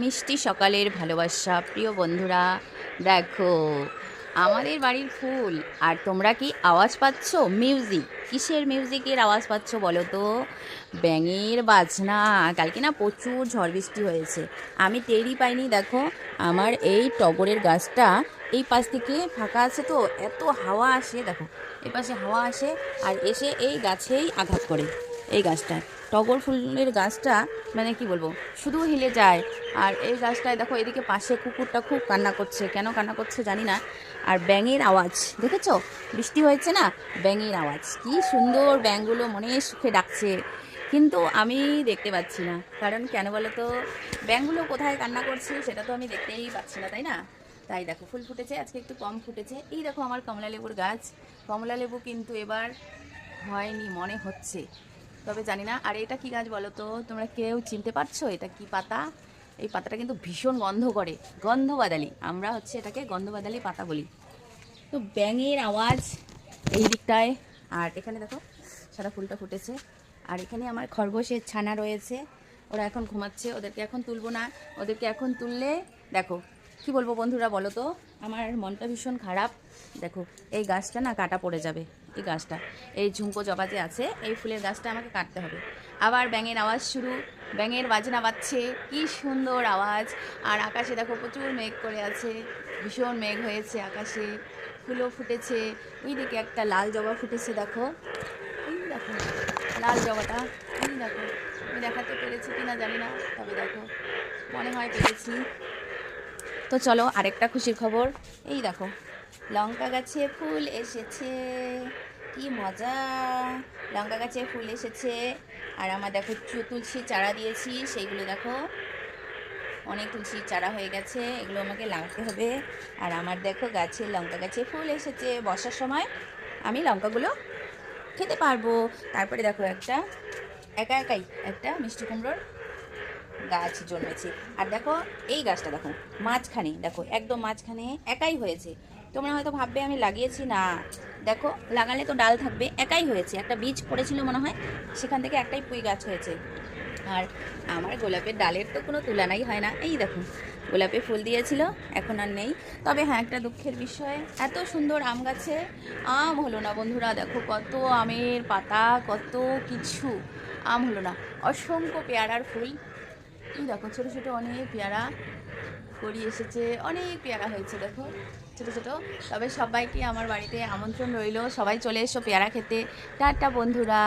মিষ্টি সকালের ভালোবাসা প্রিয় বন্ধুরা, দেখো আমাদের বাড়ির ফুল। আর তোমরা কি আওয়াজ পাচ্ছ? মিউজিক, কিসের মিউজিকের আওয়াজ পাচ্ছ বলো তো? ব্যাঙের বাজনা। কালকে না প্রচুর ঝড় বৃষ্টি হয়েছে, আমি টেরই পাইনি। দেখো আমার এই টগরের গাছটা এই পাশ থেকে ফাঁকা আছে, তো এত হাওয়া আসে, দেখো এই পাশে হাওয়া আসে আর এসে এই গাছেই আঘাত করে। এই গাছটায় টগর ফুলের গাছটা মানে কি বলবো, শুধু হিলে যায়। আর এই গাছটায় দেখো এদিকে পাশে কুকুরটা খুব কান্না করছে, কেন কান্না করছে জানি না। আর ব্যাঙের আওয়াজ দেখেছো? বৃষ্টি হয়েছে না, ব্যাঙের আওয়াজ কি সুন্দর, ব্যাঙগুলো মনের সুখে ডাকছে, কিন্তু আমি দেখতে পাচ্ছি না। কারণ কেন বলো তো, ব্যাঙগুলো কোথায় কান্না করছে সেটা তো আমি দেখতেই পাচ্ছি না, তাই না? তাই দেখো ফুল ফুটেছে, আজকে একটু কম ফুটেছে। এই দেখো আমার কমলা লেবুর গাছ, কমলা লেবু কিন্তু এবার হয়নি মনে হচ্ছে, তবে জানি না। আর এটা কি গাছ বলো তো, তোমরা কেউ চিনতে পারছো এটা কি পাতা? এই পাতাটা কিন্তু ভীষণ গন্ধ করে, গন্ধবাদালি, আমরা হচ্ছে এটাকে গন্ধবাদালি পাতা বলি। তো ব্যাঙের আওয়াজ এই দিকটায়। আর এখানে দেখো সাদা ফুলটা ফুটেছে। আর এখানে আমার খরগোশের ছানা রয়েছে, ওরা এখন ঘুমাচ্ছে, ওদেরকে এখন তুলবো না। ওদেরকে এখন তুললে দেখো কি বলবো বন্ধুরা, বলো তো, আমার মনটা ভীষণ খারাপ। দেখো এই গাছটা না কাটা পড়ে যাবে, এই গাছটা, এই ঝুমকো জবা যে আছে এই ফুলের গাছটা আমাকে কাটতে হবে। আবার ব্যাঙের আওয়াজ শুরু, ব্যাঙের বাজনা বাজছে, কি সুন্দর আওয়াজ। আর আকাশে দেখো প্রচুর মেঘ করে আছে, ভীষণ মেঘ হয়েছে আকাশে, ফুলও ফুটেছে। ওই দিকে একটা লাল জবা ফুটেছে, দেখো এই দেখো লাল জবাটা, এই দেখো। আমি দেখাতে পেরেছি কিনা জানি না, তবে দেখো মনে হয় পেরেছি। তো চলো আরেকটা খুশির খবর, এই দেখো লঙ্কা গাছে ফুল এসেছে, কি মজা! লঙ্কা গাছে ফুল এসেছে। আর আমার দেখো তুলসী চারা দিয়েছি, সেইগুলো দেখো অনেক তুলসীর চারা হয়ে গেছে, এগুলো আমাকে লাগাতে হবে। আর আমার দেখো গাছে লঙ্কা গাছে ফুল এসেছে, বর্ষার সময় আমি লঙ্কাগুলো খেতে পারবো। তারপরে দেখো একটা একা একাই একটা মিষ্টি কুমড়োর গাছ জন্মেছে। আর দেখো এই গাছটা দেখো মাঝখানে, দেখো একদম মাঝখানে একাই হয়েছে। তোমরা হয়তো ভাববে আমি লাগিয়েছি, না, দেখো লাগালে তো ডাল থাকবে, একাই হয়েছে, একটা বীজ পড়েছিল মনে হয়, সেখান থেকে একটাই পুঁই গাছ হয়েছে। আর আমার গোলাপের ডালের তো কোনো তুলনাই হয় না। এই দেখো গোলাপে ফুল দিয়েছিল, এখন আর নেই। তবে হ্যাঁ, একটা দুঃখের বিষয়, এত সুন্দর আম গাছে আম হলো না বন্ধুরা। দেখো কত আমের পাতা, কত কিছু, আম হলো না। অসংখ্য পেয়ারার ফুল, এই দেখো ছোটো ছোটো অনেক পেয়ারা করি এসেছে, অনেক পেয়ারা হয়েছে দেখো ছোটো ছোটো। তবে সবাইকে আমার বাড়িতে আমন্ত্রণ রইল, সবাই চলে এসো পেয়ারা খেতে। টাটা বন্ধুরা।